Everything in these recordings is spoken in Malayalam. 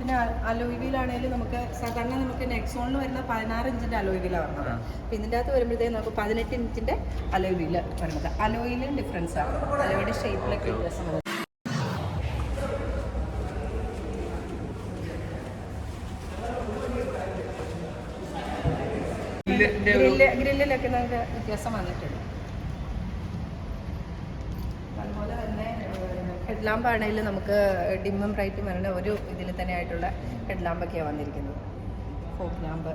പിന്നെ അലോയ് വീലാണെങ്കിലും നമുക്ക് സാധാരണ നമുക്ക് നെക്സോണിൽ വരുന്ന 16 ഇഞ്ചിൻ്റെ അലോയ് വീലാണ് വരുന്നത്. അപ്പോൾ ഇതിൻ്റെ അകത്ത് വരുമ്പോഴത്തേക്ക് നമുക്ക് 18 ഇഞ്ചിൻ്റെ അലോയ് വീല് വരുന്നത്. അലോയിലും ഡിഫറൻസ് ആണ്, അലോയുടെ ഷേപ്പിലൊക്കെ വ്യത്യാസം വരുന്നത്. ഗ്രില്ലിലൊക്കെ നമുക്ക് വ്യത്യാസം വന്നിട്ടുണ്ട്. അതുപോലെ തന്നെ ഹെഡ് ലാമ്പ് ആണെങ്കിലും നമുക്ക് ഡിമ്മും ബ്രൈറ്റും വരുന്ന ഒരു ഇതിൽ തന്നെ ആയിട്ടുള്ള ഹെഡ് ലാമ്പൊക്കെയാണ് വന്നിരിക്കുന്നത്. Folk lamp.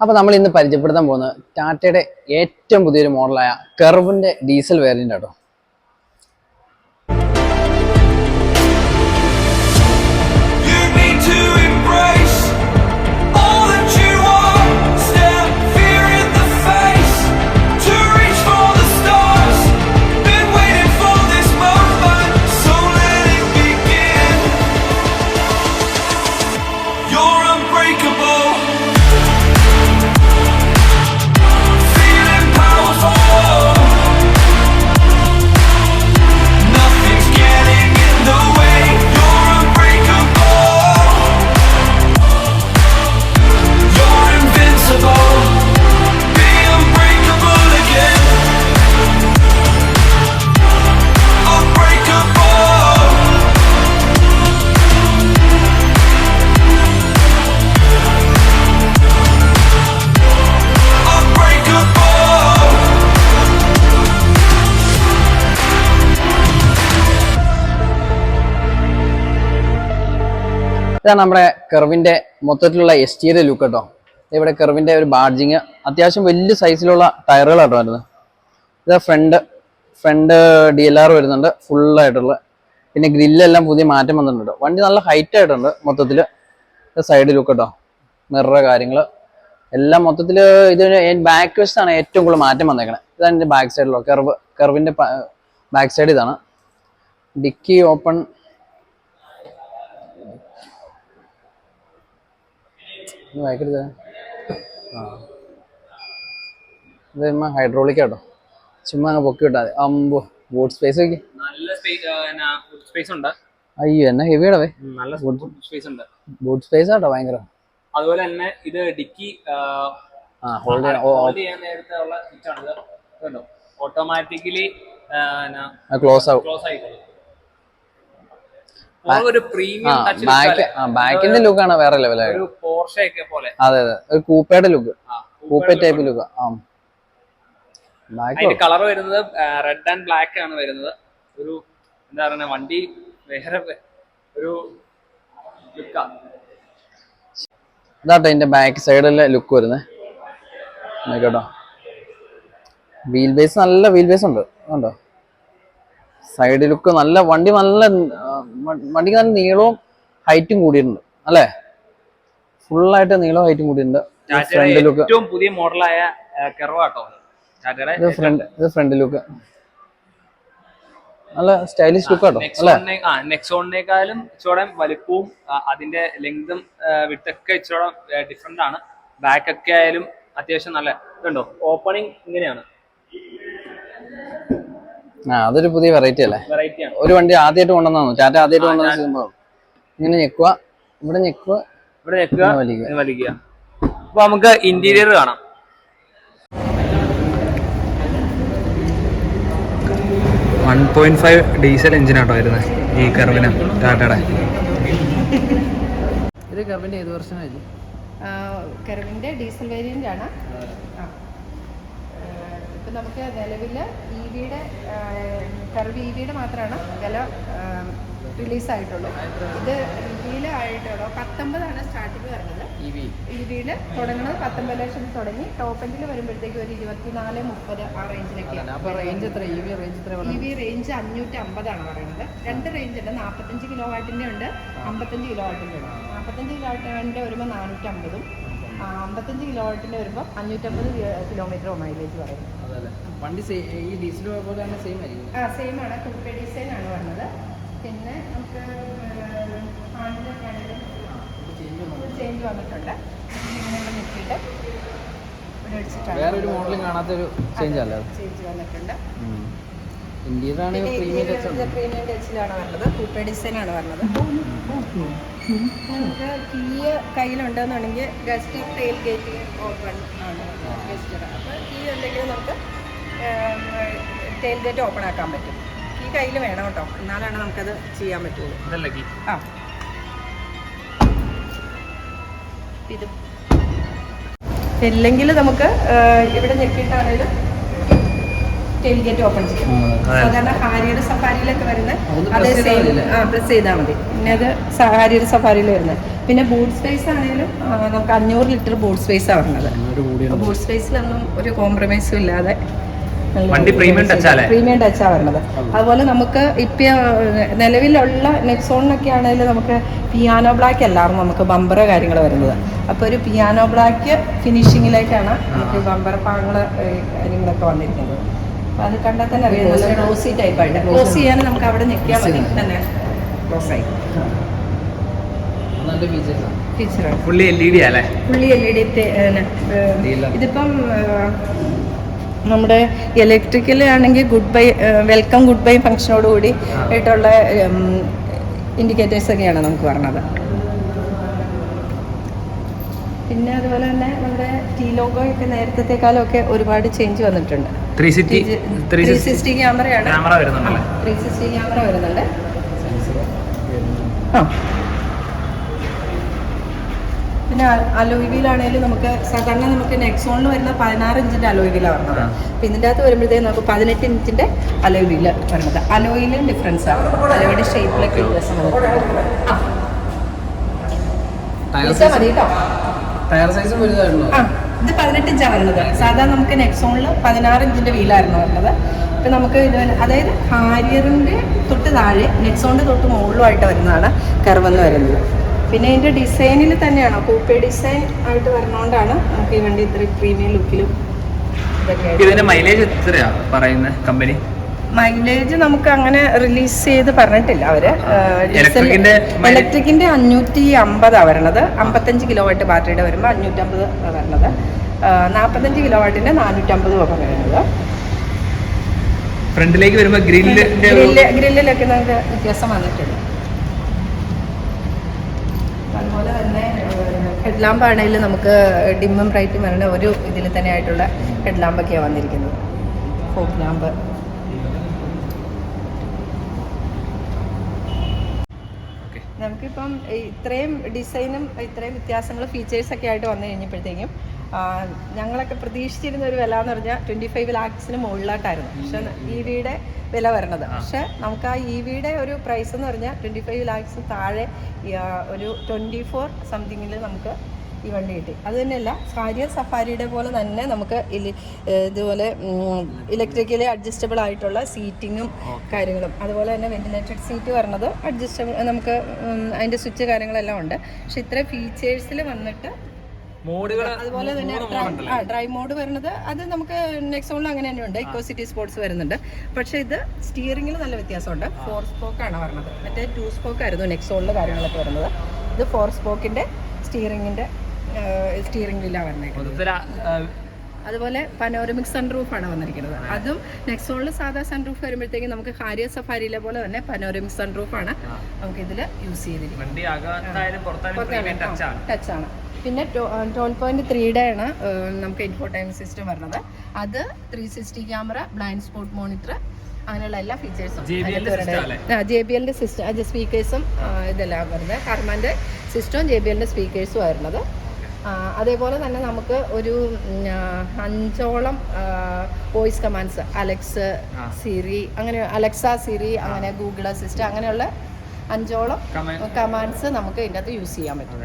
അപ്പോൾ നമ്മൾ ഇന്ന് പരിചയപ്പെടുത്താൻ പോകുന്നത് ടാറ്റയുടെ ഏറ്റവും പുതിയൊരു മോഡലായ കർവിൻ്റെ ഡീസൽ വേരിയൻ്റ് ആട്ടോ. ഇതാണ് നമ്മുടെ കർവിൻ്റെ മൊത്തത്തിലുള്ള എക്സ്റ്റീരിയർ ലുക്ക് കേട്ടോ. ഇവിടെ കർവിൻ്റെ ഒരു ബാഡ്ജിങ്, അത്യാവശ്യം വലിയ സൈസിലുള്ള ടയറുകൾ കേട്ടോ വരുന്നത്. ഇത് ഫ്രണ്ട് DLR വരുന്നുണ്ട് ഫുള്ളായിട്ടുള്ള. പിന്നെ ഗ്രില്ലെല്ലാം പുതിയ മാറ്റം വന്നിട്ടുണ്ട്. വണ്ടി നല്ല ഹൈറ്റ് ആയിട്ടുണ്ട് മൊത്തത്തിൽ. സൈഡ് ലുക്ക് കേട്ടോ, മിറർ കാര്യങ്ങൾ എല്ലാം മൊത്തത്തിൽ. ഇതിന് ബാക്ക് വശത്താണ് ഏറ്റവും കൂടുതൽ മാറ്റം വന്നേക്കണേ. ഇതാണ് എൻ്റെ ബാക്ക് സൈഡിലോ കർവിൻ്റെ ബാക്ക് സൈഡ് ഇതാണ്. ഡിക്കി ഓപ്പൺ, ഇത് ഹൈഡ്രോളിക് ആട്ടോ. ചുമ്മാ അങ്ങ് പൊക്കി വിട്ടാൽ മതി. അമ്പോ ബൂട്ട് സ്പേസ് ഒക്കെ അയ്യോ എന്നാ ഹെവിയാടവേ. ബൂട്ട് സ്പേസ് ആട്ടോ ഭയങ്കര. അതുപോലെ തന്നെ ഇത് ഡിക്കി ഓട്ടോമാറ്റിക്കലി ക്ലോസ് ആവും. ഒരു പ്രീമിയം ബാക്കിന്റെ ലുക്കാണ് വേറെ ലെവലായിട്ട്. ഒരു പോർഷെ ഒക്കെ പോലെ. അതെ അതെ, ഒരു കൂപ്പയുടെ ലുക്ക്, കൂപ്പ ടൈപ്പ് ലുക്ക്. അതിന്റെ കളർ വരുന്നത് റെഡ് ആൻഡ് ബ്ലാക്ക് ആണ് വരുന്നത്. ഒരു എന്താ പറയുക, വണ്ടി വേറെ ഒരു ലുക്കാണ്. ഇതാട്ടോ ഇതിന്റെ ബാക്ക് സൈഡിലെ ലുക്ക് വരുന്നത് കേട്ടോ. വീൽ ബേസ്, നല്ല വീൽ ബേസ് ഉണ്ട് കണ്ടോ. സൈഡ് ലുക്ക് നല്ല, വണ്ടിക്ക് നല്ല നീളവും ഹൈറ്റും കൂടിയിട്ടുണ്ട് അല്ലേ. ഫുള്ളായിട്ട് നീളവും ഹൈറ്റും കൂടിയിട്ടുണ്ട്. ഫ്രണ്ട് ലുക്ക് ഏറ്റവും പുതിയ മോഡലായ കർവാട്ടോ. ഇത് ഫ്രണ്ട് ലുക്ക് നല്ല സ്റ്റൈലിഷ് ലുക്ക് ആട്ടോ അല്ലേ. നെക്സോണിനേക്കാളും ഇച്ചോടെ വലുപ്പവും അതിന്റെ ലെങ്തും വിട്ടൊക്കെ ഇച്ചോടെ ഡിഫറെന്റ് ആണ്. ബാക്ക് ഒക്കെ ആയാലും അത്യാവശ്യം നല്ല ഇതുണ്ടോ. ഓപ്പണിങ് ഇങ്ങനെയാണ്. അതൊരു പുതിയ വെറൈറ്റി അല്ലേ. ഒരു വണ്ടി ആദ്യമായിട്ട് കൊണ്ടുവന്നു ടാറ്റ, ആദ്യമായിട്ട് കൊണ്ടുവന്ന സംഭവം. ഇങ്ങനെ ഞെക്കുക, ഇവിടെ ഞെക്കുക, വലിക്കുക. അപ്പൊ നമുക്ക് ഇന്റീരിയർ കാണാം. ഡീസൽ എഞ്ചിനാട്ടോ വരുന്നത് ഈ കർവിന്, ടാറ്റയുടെ. ഇത് കർവിന്റെ ഏത് വെർഷനായിരുന്നു? കർവിന്റെ ഡീസൽ വേരിയന്റ് ആണ്. ഇപ്പം നമുക്ക് നിലവിൽ EVയുടെ കർവ് EVയുടെ മാത്രമാണ് വില റിലീസായിട്ടുള്ളൂ. ഇത് EVയിലായിട്ടുള്ളൂ 19 സ്റ്റാർട്ടിങ് വരുന്നത്. EVയിൽ തുടങ്ങുന്നത് 19 ലക്ഷത്തിൽ തുടങ്ങി ടോപ്പ് എൻഡിൽ വരുമ്പോഴത്തേക്ക് ഒരു 24-30 ആ റേഞ്ചിലൊക്കെയാണ്. EV റേഞ്ച് 550 പറയുന്നത്. രണ്ട് റേഞ്ച് ഉണ്ട്, 45 കിലോ വാട്ടിൻ്റെ ഉണ്ട്, 55 കിലോ വാട്ടിൻ്റെ ഉണ്ട്. 45 കിലോ വാട്ടിൻ്റെ വരുമ്പോൾ 450, 55 കിലോ വാട്ടിൻ്റെ വരുമ്പോൾ 550 കിലോമീറ്റർ മൈലേജ് പറയുന്നത്. വണ്ടി ഈ ഡീസൽ പോലെ തന്നെ സെയിം ആയിരിക്കും? സെയിം ആണ്. കൂപ്പേ ഡിസൈൻ ആണ് വരുന്നത്. പിന്നെ നമുക്ക് ഹാൻഡിലൊക്കെ ആണെങ്കിലും ചേഞ്ച് വന്നിട്ടുണ്ട്. ഇങ്ങനെ ഇവിടെ ഞെക്കിയിട്ട് ഇവിടെ അടിച്ചിട്ടാണ് വേറൊരു മോഡലും കാണാത്തൊരു ചേഞ്ച് അല്ലേ ചേഞ്ച് വന്നിട്ടുണ്ട്. ഇന്ത്യയിലാണ് പ്രീമിയം ടച്ചിലാണ് വരുന്നത്. കൂപ്പേ ഡിസൈനാണ് വരുന്നത്. നമുക്ക് കീ കയ്യിലുണ്ടെന്നുണ്ടെങ്കിൽ ഗസ്റ്റ് ടെയിൽ ഗേറ്റ് ഓപ്പൺ ആണ് ഗസ്റ്റ്. അപ്പോൾ കീ ഉണ്ടെങ്കിൽ നമുക്ക് ടെയിൽ ഗേറ്റ് ഓപ്പൺ ആക്കാൻ പറ്റും. കീ കയ്യിൽ വേണം കേട്ടോ, എന്നാലാണ് നമുക്കത് ചെയ്യാൻ പറ്റുള്ളൂ. ആ ഇത് ഇല്ലെങ്കിൽ നമുക്ക് ഇവിടെ ഞെക്കിയിട്ടാണേലും ടെയിൽ ഗേറ്റ് ഓപ്പൺ ചെയ്യും. സാധാരണ ഹാരിയർ സഫാരിയിലൊക്കെ വരുന്ന അതേ സെയിം പ്രസ് ചെയ്താൽ മതി. പിന്നെ അത് ഹാരിയർ സഫാരിയിൽ വരുന്നത്. പിന്നെ ബൂട്ട് സ്പേസ് ആണെങ്കിലും നമുക്ക് 500 ലിറ്റർ ബൂട്ട് സ്പേസാണ് വരുന്നത്. ബൂട്ട് സ്പേസിലൊന്നും ഒരു കോംപ്രമൈസും ഇല്ലാതെ പ്രീമിയം ടച്ചാണ് വരുന്നത്. അതുപോലെ നമുക്ക് ഇപ്പം നിലവിലുള്ള നെക്സോണിനൊക്കെ ആണെങ്കിലും നമുക്ക് പിയാനോ ബ്ലാക്ക് അല്ലായിരുന്നു നമുക്ക് ബമ്പർ കാര്യങ്ങൾ വരുന്നത്. അപ്പോൾ ഒരു പിയാനോ ബ്ലാക്ക് ഫിനിഷിങ്ങിലേക്കാണ് നമുക്ക് ബമ്പർ പാങ്ങൾ കാര്യങ്ങളൊക്കെ വന്നിരിക്കുന്നത്. അപ്പോൾ അത് കണ്ടാൽ തന്നെ അറിയാം നല്ല റോസി ടൈപ്പായിട്ട്. ക്ലോസ് ചെയ്യാൻ നമുക്ക് അവിടെ ഞെക്കിയാൽ മതി, തന്നെ ക്ലോസ് ആയി. ഫീച്ചറാണ് ഫുള്ളി LED അല്ലേ? Fully LED. ഇതിപ്പം നമ്മുടെ ഇലക്ട്രിക്കൽ ആണെങ്കിൽ good bye welcome good bye ഫംഗ്ഷനോട് കൂടി ആയിട്ടുള്ള ഇൻഡിക്കേറ്റേഴ്സ് ഒക്കെയാണ് നമുക്ക് പറഞ്ഞത്. പിന്നെ അതുപോലെ തന്നെ നമ്മുടെ ടി ലോഗോ ഒക്കെ നേരത്തെക്കാളും ഒക്കെ ഒരുപാട് ചേഞ്ച് വന്നിട്ടുണ്ട്. 360 ക്യാമറയാണ്. 360 ക്യാമറ വരുന്നുണ്ട്. ആ പിന്നെ അലോയ് വീലാണെങ്കിലും നമുക്ക് സാധാരണ നമുക്ക് നെക്സോണിൽ വരുന്ന 16 ഇഞ്ചിൻ്റെ അലോയ് വീലാണ് വരുന്നത്. അപ്പോൾ ഇതിൻ്റെ അകത്ത് വരുമ്പോഴത്തേക്ക് നമുക്ക് 18 ഇഞ്ചിൻ്റെ അലോയ് വീല് വരുന്നത്. അലോയിലും ഡിഫറൻസ് ആണ്, അലോയുടെ ഷേപ്പിലൊക്കെ വ്യത്യാസം വന്നിട്ടുണ്ട്. മതി കേട്ടോ. ഇത് 18 ഇഞ്ചാണ് വരുന്നത്. സാധാരണ നമുക്ക് നെക്സോണിൽ 16 ഇഞ്ചിൻ്റെ വീലായിരുന്നു വരുന്നത്. ഇപ്പം നമുക്ക് ഇത് അതായത് ഹാരിയറിൻ്റെ തൊട്ട് താഴെ നെക്സോണിൻ്റെ തൊട്ട് മുകളിലുമായിട്ട് വരുന്നതാണ് കർവെന്ന് വരുന്നത്. പിന്നെ ഇതിൻ്റെ ഡിസൈനിൽ തന്നെയാണോ കൂപ്പേ ഡിസൈൻ ആയിട്ട് വരുന്നതുകൊണ്ടാണ് നമുക്ക് ഈ വണ്ടി ഇത്രയും പ്രീമിയം ലുക്കിലും ഇതൊക്കെ. മൈലേജ് എത്രയാണ് പറയുന്നത് കമ്പനി? മൈലേജ് നമുക്ക് അങ്ങനെ റിലീസ് ചെയ്ത് പറഞ്ഞിട്ടില്ല അവര്. ഇലക്ട്രിക്കിന്റെ 550 വരണത്. 55 കിലോ വാട്ട് ബാറ്ററിയുടെ വരുമ്പോൾ 550 വരണത്. 45 കിലോ വാട്ടിന്റെ 450 വരുന്നത്. ഫ്രണ്ടിലേക്ക് വരുമ്പോൾ ഗ്രില്ലിലൊക്കെ നമുക്ക് വ്യത്യാസം വന്നിട്ടുണ്ട്. അതുപോലെ തന്നെ ഹെഡ് ലാമ്പ് ആണെങ്കിലും നമുക്ക് ഡിമ്മും ബ്രൈറ്റും വരുന്ന ഒരു ഇതിൽ തന്നെ ആയിട്ടുള്ള ഹെഡ് ലാമ്പൊക്കെയാണ് വന്നിരിക്കുന്നത്. Fog lamp. നമുക്കിപ്പം ഇത്രയും ഡിസൈനും ഇത്രയും വ്യത്യാസങ്ങളും ഫീച്ചേഴ്സൊക്കെ ആയിട്ട് വന്നു കഴിഞ്ഞപ്പോഴത്തേക്കും ഞങ്ങളൊക്കെ പ്രതീക്ഷിച്ചിരുന്ന ഒരു വില എന്ന് പറഞ്ഞാൽ 25 lakhsന് മുകളിലോട്ടായിരുന്നു. പക്ഷെ EVയുടെ വില വരണത്. പക്ഷെ നമുക്ക് ആ EVയുടെ ഒരു പ്രൈസ് എന്ന് പറഞ്ഞാൽ 25 lakhs താഴെ ഒരു 24 സംതിങ്ങിൽ നമുക്ക് ഈ വണ്ടി കിട്ടി. അത് തന്നെയല്ല ഹാരിയർ സഫാരിയുടെ പോലെ തന്നെ നമുക്ക് ഇതുപോലെ ഇലക്ട്രിക്കലി അഡ്ജസ്റ്റബിൾ ആയിട്ടുള്ള സീറ്റിങ്ങും കാര്യങ്ങളും, അതുപോലെ തന്നെ വെന്റിലേറ്റഡ് സീറ്റ് വരുന്നത് അഡ്ജസ്റ്റബിൾ, നമുക്ക് അതിൻ്റെ സ്വിച്ച് കാര്യങ്ങളെല്ലാം ഉണ്ട്. പക്ഷെ ഇത്ര ഫീച്ചേഴ്സിൽ വന്നിട്ട് അതുപോലെ തന്നെ ഡ്രൈവ് മോഡ് വരുന്നത് അത് നമുക്ക് നെക്സോണിൽ അങ്ങനെ തന്നെ ഉണ്ട്. ഇക്കോ സിറ്റി സ്പോർട്സ് വരുന്നുണ്ട്. പക്ഷേ ഇത് സ്റ്റിയറിംഗിൽ നല്ല വ്യത്യാസമുണ്ട്. 4 സ്പോക്കാണ് വരുന്നത്. മറ്റേ 2 സ്പോക്ക് ആയിരുന്നു നെക്സോണിൽ കാര്യങ്ങളൊക്കെ വരുന്നത്. ഇത് 4 സ്പോക്കിൻ്റെ സ്റ്റിയറിംഗ് വീലാണ് വരുന്നത്. അതുപോലെ പനോരമിക് സൺറൂഫാണ് വന്നിരിക്കുന്നത്. അതും നെക്സോണിൽ സാധാ സൺറൂഫ് വരുമ്പോഴത്തേക്കും നമുക്ക് ഹാരിയർ സഫാരിയിലെ പോലെ തന്നെ പനോരമിക് സൺറൂഫാണ് നമുക്ക് ഇതിൽ യൂസ് ചെയ്തിരിക്കുന്നത്. ടച്ചാണ്. പിന്നെ 12.3 ആണ് നമുക്ക് ഇൻഫോടൈൻമെന്റ് സിസ്റ്റം വരുന്നത്. അത് 360 ക്യാമറ, ബ്ലൈൻഡ് സ്പോട്ട് മോണിറ്റർ, അങ്ങനെയുള്ള എല്ലാ ഫീച്ചേഴ്സും JBLന്റെ സിസ്റ്റം, അത് സ്പീക്കേഴ്സും ഇതെല്ലാം വരുന്നത്. ഹർമാൻ്റെ സിസ്റ്റവും JBLന്റെ സ്പീക്കേഴ്സും വരുന്നത്. അതേപോലെ തന്നെ നമുക്ക് ഒരു 5ഓളം വോയിസ് കമാൻഡ്സ്, അലക്സ്, സിറി, അങ്ങനെ അലക്സ, സിറി, അങ്ങനെ ഗൂഗിൾ അസിസ്റ്റ്, അങ്ങനെയുള്ള 5ഓളം കമാൻഡ്സ് നമുക്ക് ഇതിൻ്റെ അകത്ത് യൂസ് ചെയ്യാൻ പറ്റും.